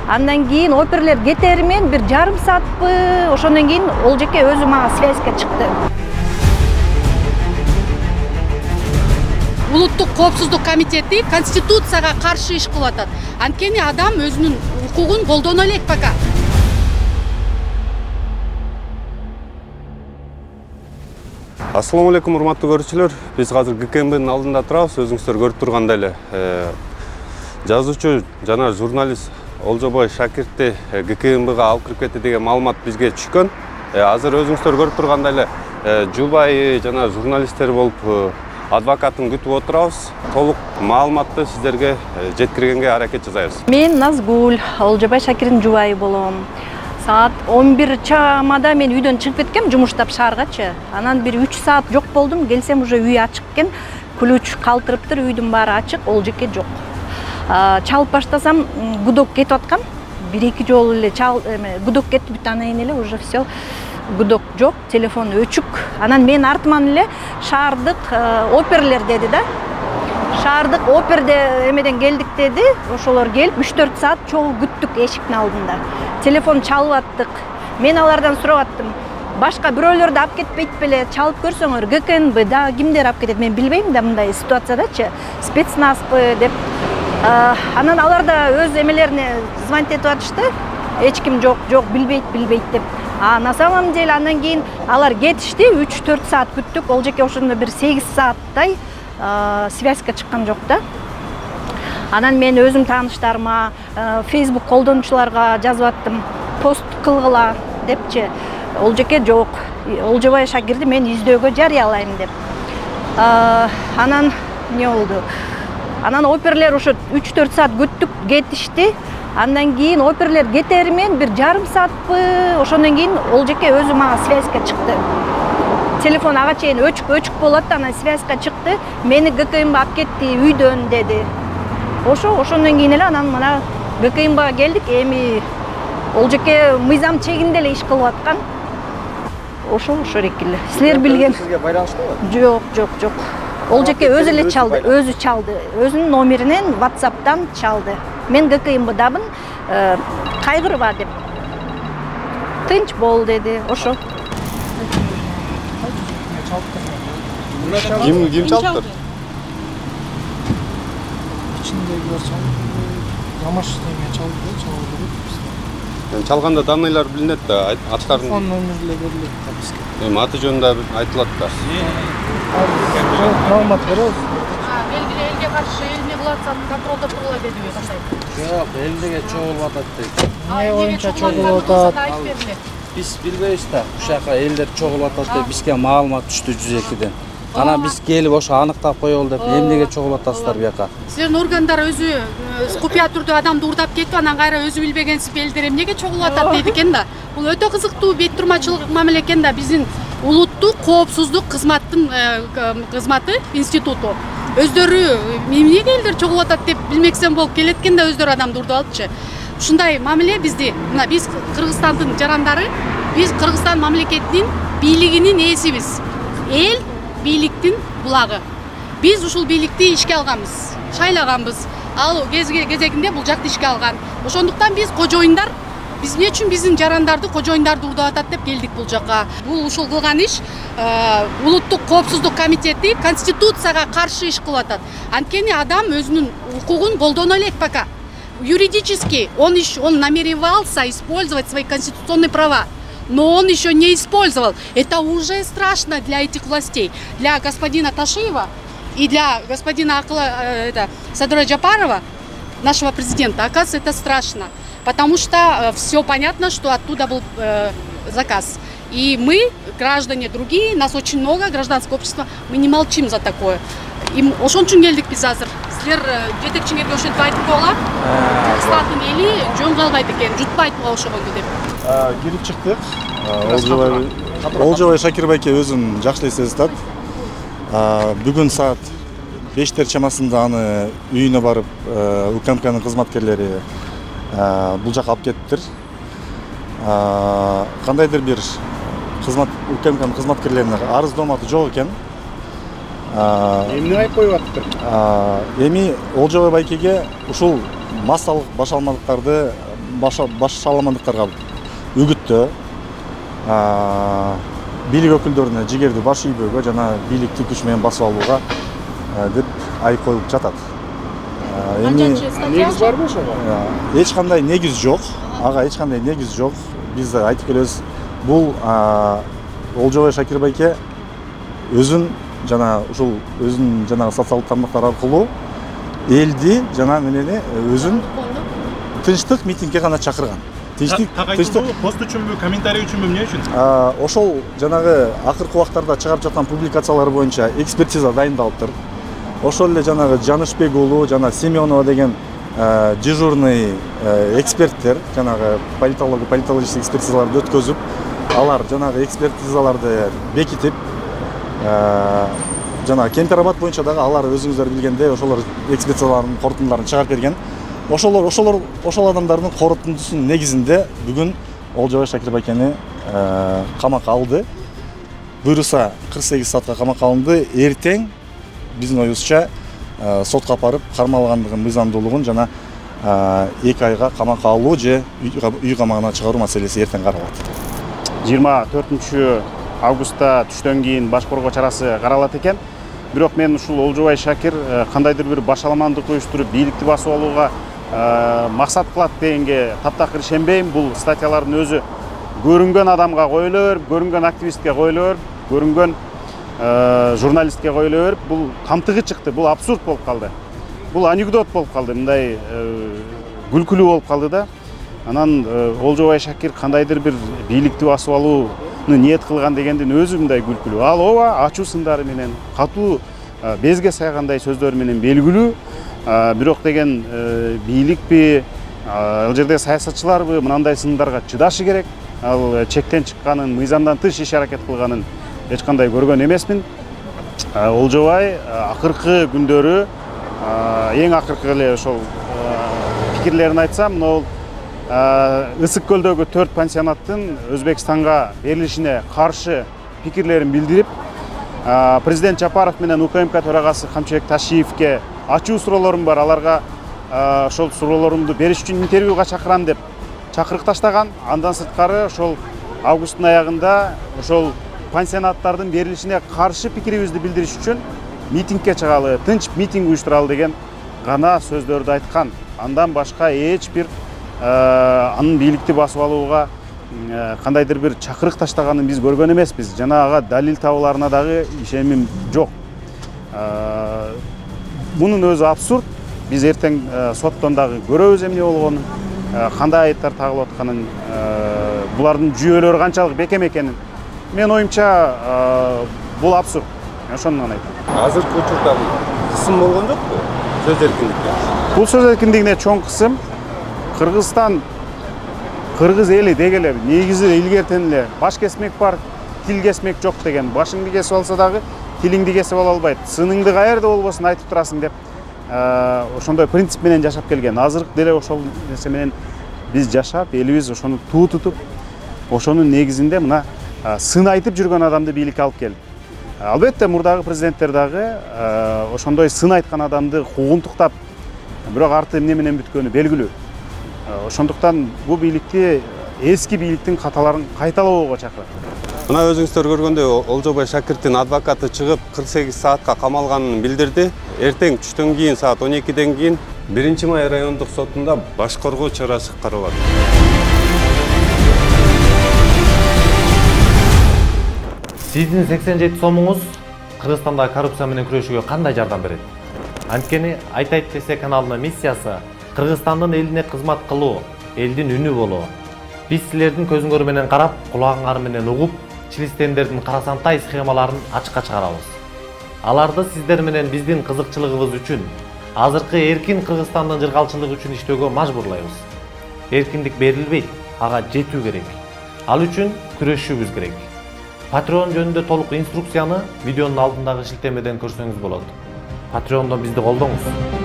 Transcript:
Андан кийин оперлер кетери менен бир жарым саатпы, ошондон кийин Олжеке өзү мага связьга чыкты. Улуттук коопсуздук комитети конституцияга каршы иш кылып атат. Анткени адам өзүнүн укугун колдоно элек пока. Ассаламу алейкум, урматтуу көрүүчүлөр. Биз азыр ГКМБнын алдында турабыз. Өзүңүздөр көрүп тургандай эле жазуучу жана журналист Олжобой Шакирти ГКМБга алып кирип кетти деген маалымат бизге түшкөн. Азыр өзүңүздөр көрүп тургандай эле жубайы жана журналисттер болуп адвокатын күтүп отурабыз. Толук маалыматты сиздерге жеткиргенге аракет жасайбыз. Мен Назгул, Олжобой Шакирдин жубайы болом. Saat 11 çamada men үйдөн чыгып кеткем, жумуштап шааргачы. Анан бир 3 саат жок болдум, келсем уже үй ачык экен. Ключ калтырыптыр, үйдүн баары ачык, Олжеке жок. Чалып баштасам, гудок кетип аткан. 1-2 жолу эле гудок кетти, бүт анан эле уже все. Гудок жок, телефон өчүк. Анан мен артыман эле шаардык оперлер деди да. Шаардык оперде эмеден келдик деди. Ошолор келип 3-4 саат чогуу күттүк эшиктин алдында. Телефон чалып аттык. Мен алардан сурап аттым. Башка бирөөлөрдү алып кетпейт беле? Чалып көрсөңөр, ГКНБ да кимдер алып кетет? Мен билбейм да мындай ситуациядачы. Спецназбы деп. Анан алар да өз эмелерине звонить этип атышты. Эч ким жок, билбейт деп. На самом деле андан кийин алар кетишти, 3-4 саат күттүк. Олжеке ошондо бир 8 сааттай связьга чыккан жок да. Анан мен өзүм тааныштарыма, Facebook колдонуучуларга жазып аттым, пост кылгыла депчи. Олжеке жок. Олжобой Шакирди мен издөөгө жарыялайм деп. Анан не болду? Анан оперлер ошо 3-4 саат күттүк, кетишти. Андан кийин оперлер кетери менен бир жарым саатпы, ошондон кийин Олжеке өзү мага связьга чыкты. Телефон ага чейин өчүк болот, анан связьга чыкты. Мени ГКМБ алып кетти үйдөн деди. Ошондон кийин эле анан мына ГКМБга келдик. Эми Олжеке мыйзам чегинде эле иш кылып аткан. Ошо эле. Силер билген. Сизге байланыштыбы? Жок. Олжеке өзү эле чалды, өзү чалды. Өзүнүн номеринен WhatsApp'тан чалды. Мен ГКМБдамын, кайгырба деп. Тынч бол деди. Ошо. Ким чалыптыр? İçindekiler çaldı. Yamaç demeyi çaldı. Çalganda данныйлар билинет да, аттардын. Телефон номерлери берилет да бизге. Эми аты жөнүндө айтылат да. Маалымат беребиз. Белгиле элге каршы элме кылатса контролдо турула дедиби кандай? Жок, элдеге чогулуп атат дейт. Не боюнча чогулуп атат? Биз билбейбиз да. Ушака элдер чогулуп атат деп бизге маалымат түштү 102ден. Анан биз келип ошо аныктап коелу деп эмнеге чогулуп атасыздар буяка? Силердин органдар өзү купуя түрдө адамды урдап кетип, анан кайра өзү билбегенсип элдер эмнеге чогулуп атат дейт экен да. Бул өтө кызыктуу бет турмачылык мамиле экен да. Биздин улуттук коопсуздук кызматтын кызматы институту. Өздөрү эмнеге элдер чогулуп атат деп билмексен болуп келет экен да, өздөрү адамды урдап алчы. Ушундай мамиле бизди, мына биз Кыргызстандын жарандары, биз Кыргызстан мамлекетинин бийлигинин ээсибиз. Эл бийликтин булагы. Биз ушул бийликти ишке алганбыз, шайлаганбыз. Ал кезегинде бул жакты ишке алган. Ошондуктан биз кожоюндар, биз эмне үчүн биздин жарандарды, кожоюндарды урдап атат деп келдик бул жака. Бул ушул кылган иш улуттук коопсуздук комитети конституцияга каршы иш кылып атат. Анткени адам өзүнүн укугун колдоно элек пока. Юридически он намеревался использовать свои конституционные права. Но он еще не использовал. Это уже страшно для этих властей. Для господина Ташиева и для господина Садыра Джапарова, нашего президента, оказывается, это страшно. Потому что все понятно, что оттуда был заказ. И мы, граждане другие, нас очень много, гражданское общество, мы не молчим за такое. Ошон үчүн келдик биз азыр. Силер жетекчиңерге ошентип айтып койгула. Кыргызстандын эли жөн калбайт экен, жутпайт буга ошогонду деп. Кирип чыктык. Олжобой Шакир байке өзүн жакшы эле сезет. Бүгүн саат 5 чамасында аны үйүнө барып, УКМКнын кызматкерлери бул жака алып кетиптир. Кандайдыр бир УКМКнын кызматкерлерине арыздооматы жок экен. Эмне айып коюп атыптыр? Эми Олжобой байкеге ушул массалык башалмалыктарды баш шаламандыктарга үгүттөө, бийлик өкүлдөрүнө жигерди баш ийбөөгө жана бийликти күч менен басып алууга деп айып коюлуп жатат. Негиз барбы ошого? Эч кандай негиз жок. Ага, эч кандай негиз жок. Биз айтып келебиз, бул Олжобай Шакир байке өзүн жана ушул өзүнүн жанагы социалдык тармактар аркылуу элди жана менени өзүн тынчтык митингге гана чакырган. Тынчтык пост үчүнбү, комментарий үчүнбү, эмне үчүн? Ошол жанагы акыркы убактарда чыгарып жаткан публикациялар боюнча экспертиза дайындалыптыр. Ошол эле жанагы Жанышбек уулу жана Семенова деген дежурный эксперттер жанагы политологический экспертизаларды өткөзүп, алар жанагы экспертизаларды бекитип, жанагы Кемпирабад боюнча дагы алар өзүңүздөр билгендей ошолор экспертизалардын корутундуларын чыгарып берген. Ошол адамдардын корутундусунун негизинде бүгүн Олжобай Шакир байкени камакка алды. Буйруса 48 саатка камакка алынды. Эртең биздин оюбузча сотко апарып кармалгандыгын, мыйзамдуулугун жана 2 айга камакка алуу же үй камагына чыгаруу маселеси эртең каралат. 24 августта түштөн кийин баш коргоо чарасы каралат экен. Бирок мен ушул Олжобай Шакир кандайдыр бир башаламандык уюштуруп бийликти басып алууга максат кылат дегенге таптакыр ишенбейм. Бул статьялардын өзү көрүнгөн адамга коюла берип, көрүнгөн активистке коюла берип, көрүнгөн журналистке коюла берип, бул тамтыгы чыкты, бул абсурд болуп калды. Бул анекдот болуп калды, мындай күлкүлүү болуп калды да. Анан Олжобай Шакир кандайдыр бир бийликти басып алууну ниет кылган дегендин өзү мындай күлкүлүү. Ал ооба ачуу сындары менен, катуу безге сайгандай сөздөр менен белгилүү. Бирок деген бийликпи, ал жерде саясатчыларбы мынандай сындарга чыдашы керек. Ал чектен чыкканын, мыйзамдан тыш иш аракет кылганын эч кандай көргөн эмесмин. Олжобай акыркы күндөрү эң акыркы эле ошол пикирлерин айтсам, могул Ысык көлдөгү 4 пансионаттын Өзбекстанга берилишине каршы пикирлерин билдирип, президент Жапаров менен УКМК төрагасы Камчыбек Ташиевке ачуу суроолорум бар, аларга ошол суроолорумду бериш үчүн интервьюга чакырам деп чакырык таштаган. Андан сырткары ошол августтун аягында ошол пансионаттардын берилишине каршы пикирибизди билдириш үчүн митингге чыгалы, тынч митинг уюштуралы деген гана сөздөрдү айткан. Андан башка эч бир анын бийликти басып алууга кандайдыр бир чакырык таштаганын биз көргөн эмеспиз. Жана ага далил табууларына дагы ишенимим жок. Мунун өзү абсурд. Биз эртең соттон дагы көрөбүз эмне болгонун, кандай айыптар тагылып атканын, булардын жүйөлөрү канчалык бекем экенин. Мен оюмча бул абсурд. Ошону гана айтам. Азыркы учурда кысым болгон жокпу? Сөз эркиндикке. Бул сөз эркиндигине чоң кысым. Кыргызстан, кыргыз эли дегеле негизи илгертен эле баш кесмек бар, тил кесмек жок деген. Башыңды кесип алса дагы тилиңди кесип ала албайт. Сыныңды каерде болбосун айтып турасың деп ошондой принцип менен жашап келген. Азыркы деле ошол нерсе менен биз жашап, элибиз ошону туу тутуп, ошонун негизинде мына сын айтып жүргөн адамды бийликке алып келди. Албетте мурдагы президенттер дагы ошондой сын айткан адамды куугунтуктап, бирок арты эмне менен бүткөнү белгилүү. Ошондуктан бул бийликти эски бийликтин каталарын кайталоого чакырат. Мына өзүңүздөр көргөндөй Олжобай Шакирдин адвокаты чыгып 48 саатка камалганын билдирди. Эртең түштөн кийин саат 12ден кийин 1-Май райондук сотунда баш коргоо чарасы каралат. Сиздин 87 сомуңуз Кыргызстанда коррупция менен күрөшүүгө кандай жардам берет? Анткени Айтайт ТС каналынын миссиясы Кыргызстандын элине кызмат кылуу, элдин үнү болуу. Биз силердин көзүңөр менен карап, кулагыңар менен угуп, чилистендердин карасантай схемаларын ачыкка чыгарабыз. Аларды сиздер менен биздин кызыкчылыгыбыз үчүн, азыркы эркин Кыргызстандын жыргалчылыгы үчүн иштөөгө мажбурлайбыз. Эркиндик берилбейт, ага жетүү керек. Ал үчүн күрөшүүбүз керек. Patreon жөнүндө толук инструкцияны видеонун алдындагы шилтемеден көрсөңүз болот. Patreon'дон бизди колдоңуз.